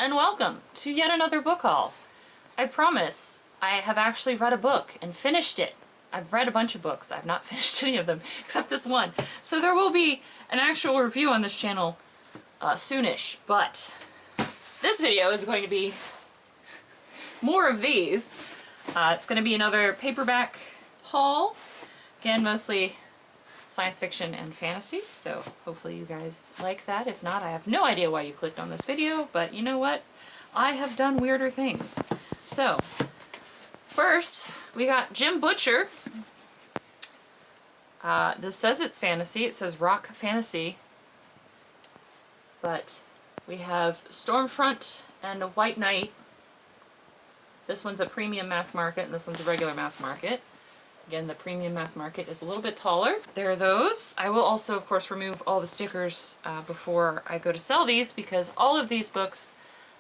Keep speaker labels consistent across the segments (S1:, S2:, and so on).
S1: and welcome to yet another book haul. I promise I have actually read a book and finished it. I've read a bunch of books. I've not finished any of them except this one. So there will be an actual review on this channel soonish, but this video is going to be more of these. It's going to be another paperback haul. Again, mostly science fiction and fantasy, so hopefully you guys like that. If not, I have no idea why you clicked on this video, but you know what? I have done weirder things. So, first, we got Jim Butcher. This says it's fantasy. It says rock fantasy. But we have Stormfront and a White Knight. This one's a premium mass market, and this one's a regular mass market. Again, the premium mass market is a little bit taller. There are those. I will also, of course, remove all the stickers before I go to sell these, because all of these books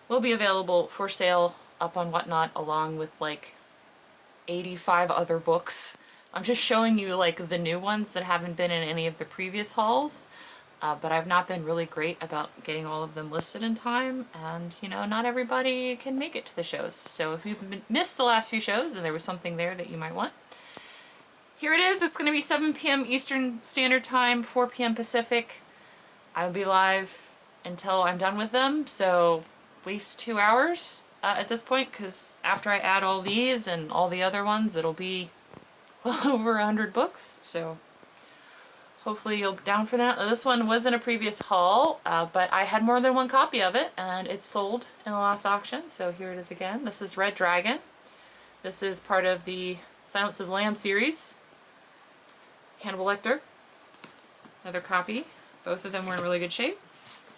S1: will be available for sale up on Whatnot, along with like 85 other books. I'm just showing you like the new ones that haven't been in any of the previous hauls, but I've not been really great about getting all of them listed in time, and you know, not everybody can make it to the shows. So if you've missed the last few shows and there was something there that you might want, here it is. It's going to be 7 p.m. Eastern Standard Time, 4 p.m. Pacific. I'll be live until I'm done with them, so at least 2 hours at this point, because after I add all these and all the other ones, it'll be well over 100 books, so hopefully you'll be down for that. This one was in a previous haul, but I had more than one copy of it, and it sold in the last auction, so here it is again. This is Red Dragon. This is part of the Silence of the Lambs series. Hannibal Lecter, another copy. Both of them were in really good shape.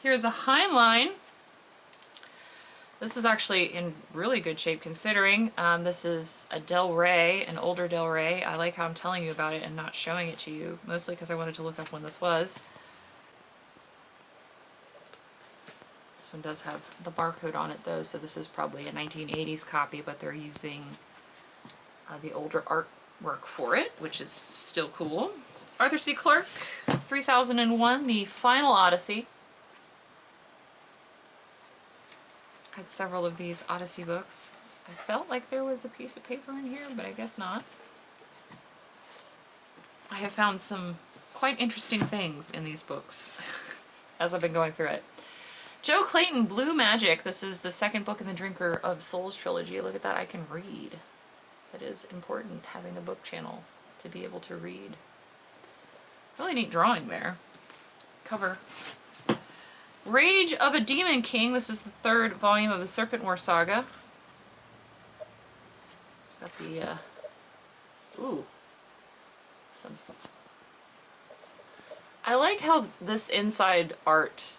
S1: Here's a Heinlein. This is actually in really good shape considering. This is a Del Rey, an older Del Rey. I like how I'm telling you about it and not showing it to you, mostly because I wanted to look up when this was. This one does have the barcode on it though, so this is probably a 1980s copy, but they're using the older artwork for it, which is still cool. Arthur C. Clarke, 3001, The Final Odyssey. I had several of these Odyssey books. I felt like there was a piece of paper in here, but I guess not. I have found some quite interesting things in these books as I've been going through it. Joe Clayton, Blue Magic. This is the second book in the Drinker of Souls trilogy. Look at that, I can read. It is important having a book channel to be able to read. Really neat drawing there. Cover. Rage of a Demon King. This is the third volume of the Serpent War saga. Got the, I like how this inside art,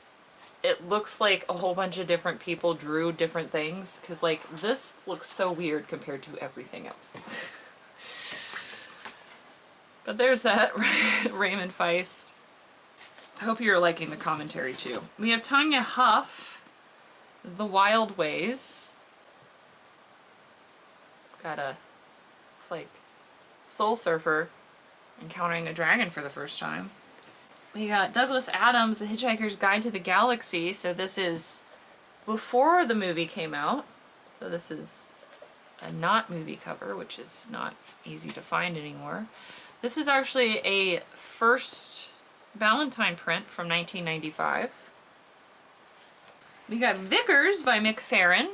S1: it looks like a whole bunch of different people drew different things, because like this looks so weird compared to everything else. But there's that Raymond Feist. I hope you're liking the commentary too. We have Tanya Huff, The Wild Ways. It's got a, it's like Soul Surfer encountering a dragon for the first time. We got Douglas Adams, The Hitchhiker's Guide to the Galaxy. So this is before the movie came out. So this is a not movie cover, which is not easy to find anymore. This is actually a first Valentine print from 1995. We got Vickers by Mick Farren.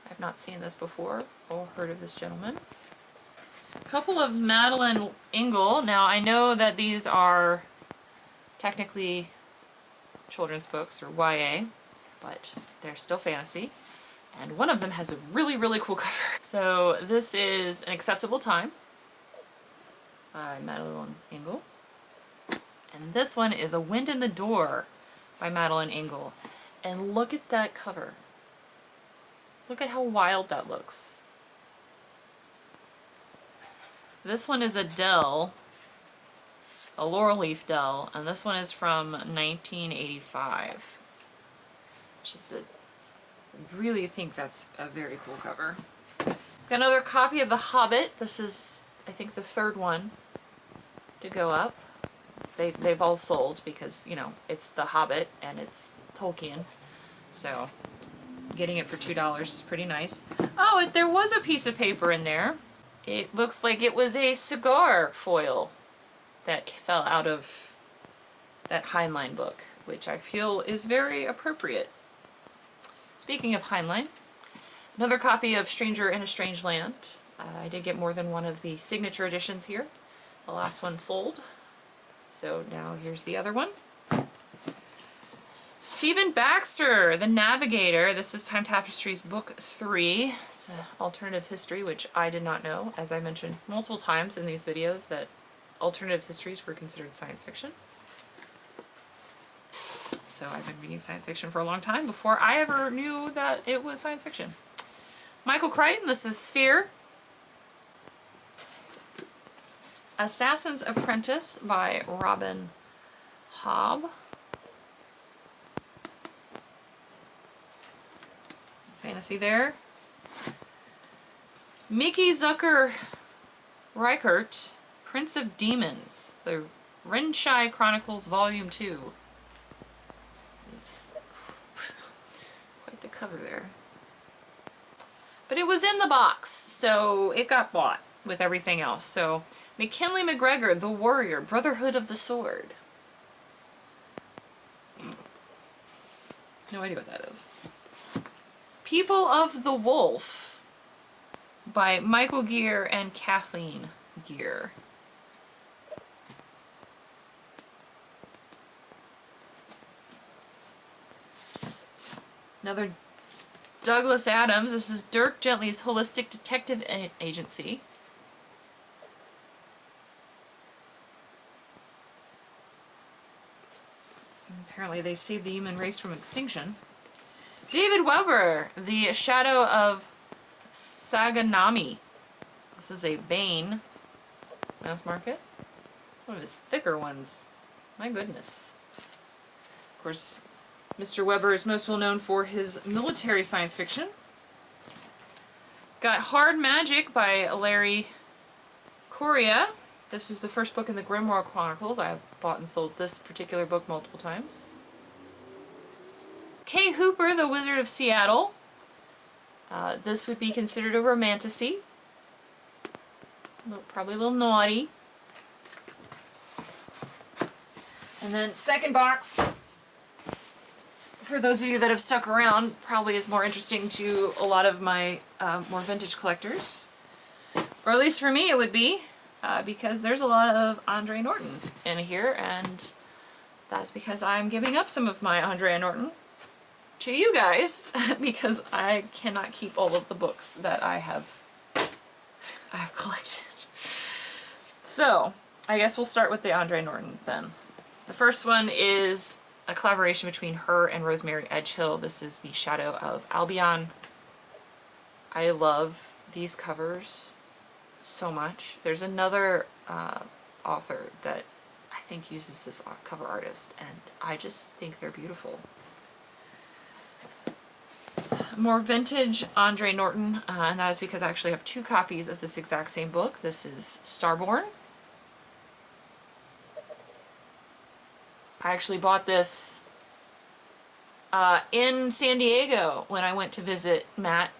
S1: I've not seen this before or heard of this gentleman. A couple of Madeline Engel. Now I know that these are technically children's books or YA, but they're still fantasy. And one of them has a really, really cool cover. So this is An Acceptable Time by Madeline Engel. And this one is A Wind in the Door by Madeline Engel. And look at that cover. Look at how wild that looks. This one is a Dell, a Laurel Leaf Dell, and this one is from 1985. Just a, really think that's a very cool cover. Got another copy of The Hobbit. This is, I think, the third one to go up. they've all sold because, you know, it's The Hobbit and it's Tolkien. So getting it for $2 is pretty nice. Oh, there was a piece of paper in there. It looks like it was a cigar foil that fell out of that Heinlein book, which I feel is very appropriate. Speaking of Heinlein, another copy of Stranger in a Strange Land. I did get more than one of the signature editions here. The last one sold. So now here's the other one. Stephen Baxter, The Navigator. This is Time Tapestry's book 3. It's alternative history, which I did not know, as I mentioned multiple times in these videos, that alternative histories were considered science fiction. So I've been reading science fiction for a long time before I ever knew that it was science fiction. Michael Crichton, this is Sphere. Assassin's Apprentice by Robin Hobb. Fantasy there. Mickey Zucker Reichert, Prince of Demons, the Renshai Chronicles Volume 2. It's quite the cover there. But it was in the box, so it got bought with everything else. So McKinley McGregor, The Warrior, Brotherhood of the Sword. No idea what that is. People of the Wolf by Michael Gear and Kathleen Gear. Another Douglas Adams. This is Dirk Gently's Holistic Detective Agency. Apparently they saved the human race from extinction. David Weber, The Shadow of Saganami. This is a Baen mass market. One of his thicker ones. My goodness. Of course, Mr. Weber is most well known for his military science fiction. Got Hard Magic by Larry Correia. This is the first book in the Grimoire Chronicles. I have bought and sold this particular book multiple times. Kay Hooper, The Wizard of Seattle. This would be considered a romantasy. Probably a little naughty. And then second box, for those of you that have stuck around, probably is more interesting to a lot of my more vintage collectors. Or at least for me it would be, because there's a lot of Andre Norton in here, and that's because I'm giving up some of my Andre Norton to you guys, because I cannot keep all of the books that I have collected. So, I guess we'll start with the Andre Norton then. The first one is a collaboration between her and Rosemary Edgehill. This is The Shadow of Albion. I love these covers so much. There's another author that I think uses this cover artist, and I just think they're beautiful. More vintage Andre Norton, and that is because I actually have two copies of this exact same book. This is Starborn. I actually bought this in San Diego when I went to visit Matt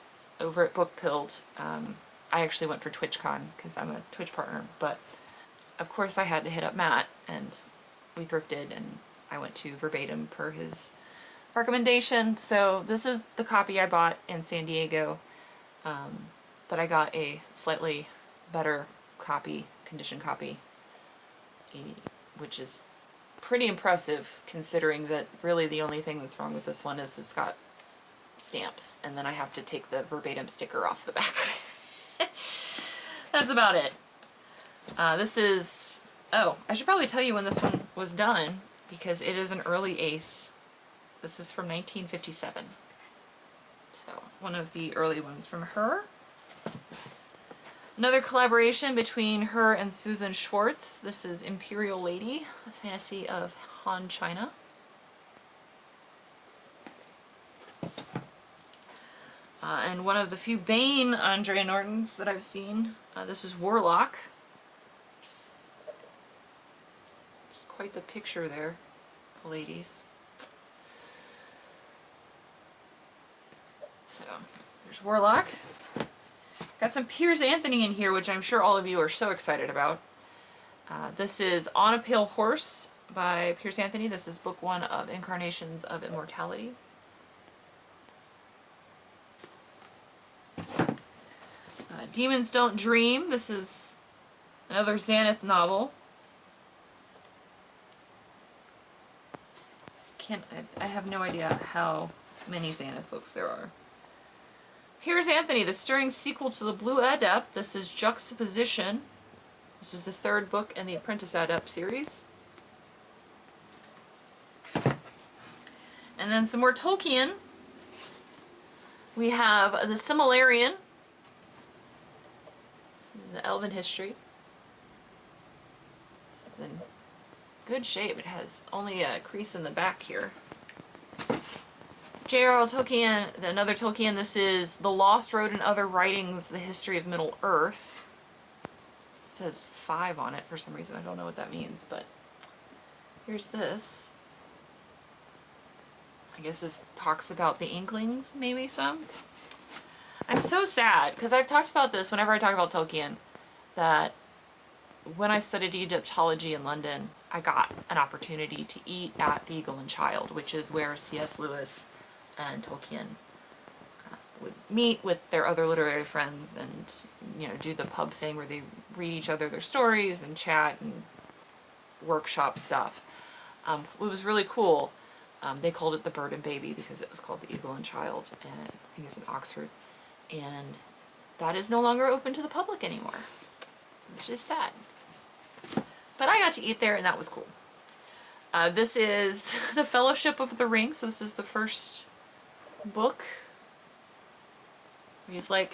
S1: over at Bookpilled. I actually went for TwitchCon because I'm a Twitch partner, but of course I had to hit up Matt, and we thrifted, and I went to verbatim per his recommendation. So this is the copy I bought in San Diego, but I got a slightly better copy, condition copy, which is pretty impressive considering that really the only thing that's wrong with this one is it's got stamps, and then I have to take the verbatim sticker off the back of it. That's about it. This is, oh, I should probably tell you when this one was done, because it is an early ace. This is from 1957. So, one of the early ones from her. Another collaboration between her and Susan Schwartz. This is Imperial Lady, a fantasy of Han China. And one of the few Baen Andre Nortons that I've seen. This is Warlock. Just quite the picture there, ladies. So, there's Warlock. Got some Piers Anthony in here, which I'm sure all of you are so excited about. This is On a Pale Horse by Piers Anthony. This is book 1 of Incarnations of Immortality. Demons Don't Dream. This is another Xanath novel. I have no idea how many Xanath books there are. Piers Anthony, the stirring sequel to The Blue Adept. This is Juxtaposition. This is the 3rd book in the Apprentice Adept series. And then some more Tolkien. We have The Similarian. This is the Elven History. This is in good shape. It has only a crease in the back here. J.R.R. Tolkien, another Tolkien, this is The Lost Road and Other Writings, The History of Middle-earth. It says 5 on it for some reason. I don't know what that means, but here's this. I guess this talks about the Inklings, maybe some. I'm so sad, because I've talked about this whenever I talk about Tolkien, that when I studied Egyptology in London, I got an opportunity to eat at the Eagle and Child, which is where C.S. Lewis and Tolkien would meet with their other literary friends and, you know, do the pub thing where they read each other their stories and chat and workshop stuff. It was really cool. They called it the Bird and Baby because it was called the Eagle and Child, and I think it's in Oxford. And that is no longer open to the public anymore, which is sad. But I got to eat there, and that was cool. This is The Fellowship of the Ring, so this is the first book. He's like,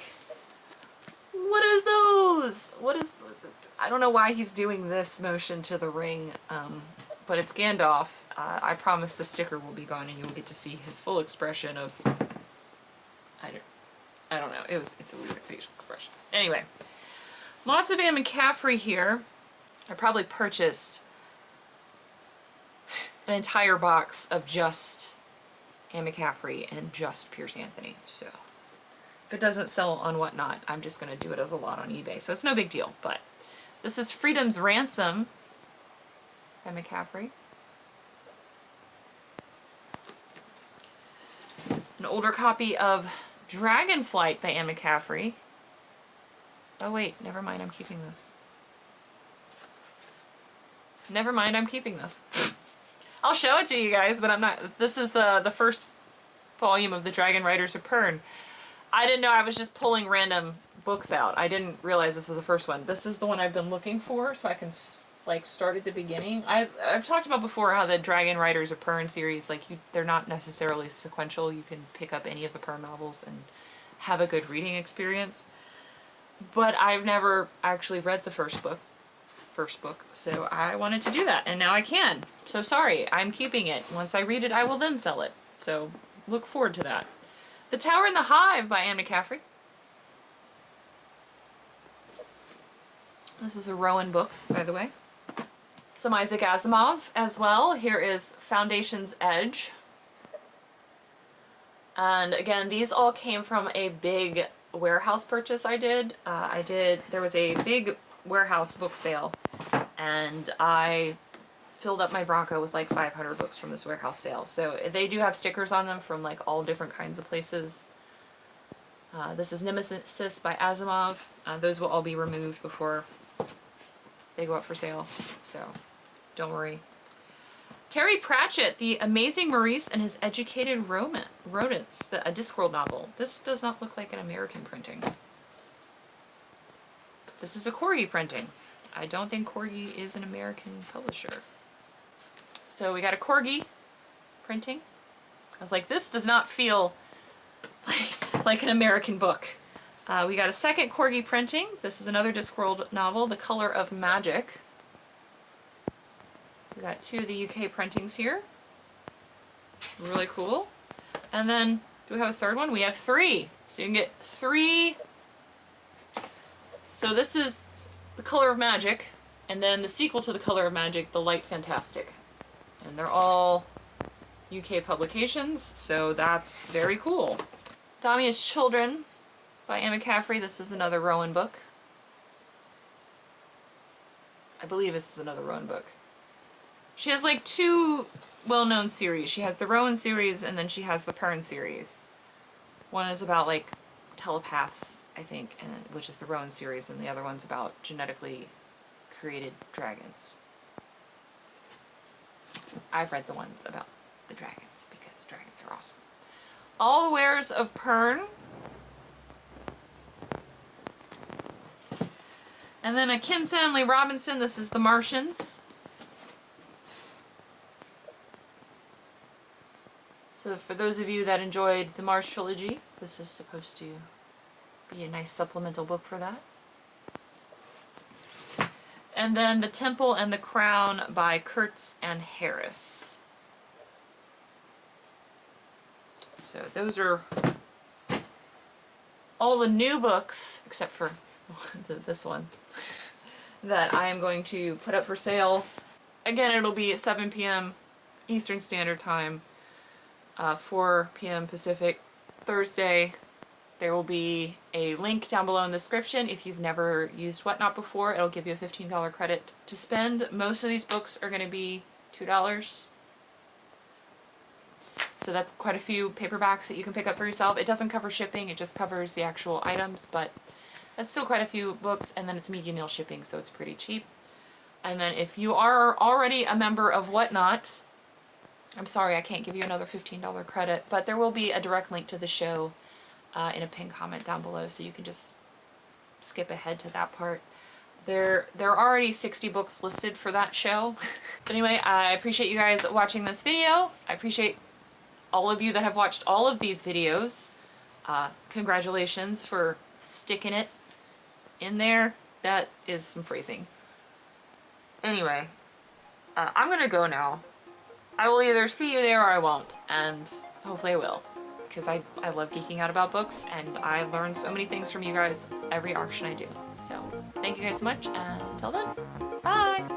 S1: what is those? What is... I don't know why he's doing this motion to the ring, but it's Gandalf. I promise the sticker will be gone, and you will get to see his full expression of... I don't know. It's a weird facial expression. Anyway, lots of Anne McCaffrey here. I probably purchased an entire box of just Anne McCaffrey and just Piers Anthony. So if it doesn't sell on Whatnot, I'm just going to do it as a lot on eBay. So it's no big deal. But this is Freedom's Ransom by McCaffrey. An older copy of Dragonflight by Anne McCaffrey. Oh wait, never mind, I'm keeping this. Never mind, I'm keeping this. I'll show it to you guys, but I'm not... This is the first volume of the Dragon Riders of Pern. I didn't know, I was just pulling random books out. I didn't realize this is the first one. This is the one I've been looking for, so I can like start at the beginning. I've talked about before how the Dragon Riders of Pern series, like they're not necessarily sequential. You can pick up any of the Pern novels and have a good reading experience. But I've never actually read the first book, so I wanted to do that, and now I can. So sorry, I'm keeping it. Once I read it, I will then sell it. So look forward to that. The Tower and the Hive by Anne McCaffrey. This is a Rowan book, by the way. Some Isaac Asimov as well. Here is Foundation's Edge. And again, these all came from a big warehouse purchase I did. There was a big warehouse book sale, and I filled up my Bronco with like 500 books from this warehouse sale. So they do have stickers on them from like all different kinds of places. This is Nemesis by Asimov. Those will all be removed before they go up for sale, so don't worry. Terry Pratchett, The Amazing Maurice and His Educated Rodents, a Discworld novel. This does not look like an American printing. This is a Corgi printing. I don't think Corgi is an American publisher. So we got a Corgi printing. I was like, this does not feel like an American book. We got a second Corgi printing. This is another Discworld novel, The Color of Magic. We got 2 of the UK printings here. Really cool. And then, do we have a third one? We have 3. So you can get 3. So this is The Color of Magic, And then the sequel to The Color of Magic, The Light Fantastic. And they're all UK publications, so that's very cool. Damia's Children by Anne McCaffrey. This is another Rowan book. I believe this is another Rowan book. She has like two well-known series. She has the Rowan series and then she has the Pern series. One is about like telepaths, I think, and which is the Rowan series, and the other one's about genetically created dragons. I've read the ones about the dragons because dragons are awesome. All the Wares of Pern. And then a Kim Stanley Robinson. This is The Martians. So for those of you that enjoyed the Mars trilogy, this is supposed to be a nice supplemental book for that. And then The Temple and the Crown by Kurtz and Harris. So those are all the new books, except for this one, that I am going to put up for sale. Again, it'll be at 7 p.m. Eastern Standard Time, 4 p.m. Pacific, Thursday. There will be a link down below in the description. If you've never used Whatnot before, it'll give you a $15 credit to spend. Most of these books are going to be $2. So that's quite a few paperbacks that you can pick up for yourself. It doesn't cover shipping, it just covers the actual items, but that's still quite a few books, and then it's medium meal shipping, so it's pretty cheap. And then if you are already a member of Whatnot, I'm sorry I can't give you another $15 credit, but there will be a direct link to the show in a pinned comment down below, so you can just skip ahead to that part. There are already 60 books listed for that show. But anyway, I appreciate you guys watching this video. I appreciate all of you that have watched all of these videos. Congratulations for sticking it in there. That is some phrasing. Anyway, I'm gonna go now. I will either see you there or I won't, and hopefully I will, because I love geeking out about books, and I learn so many things from you guys every auction I do. So thank you guys so much, and until then, bye!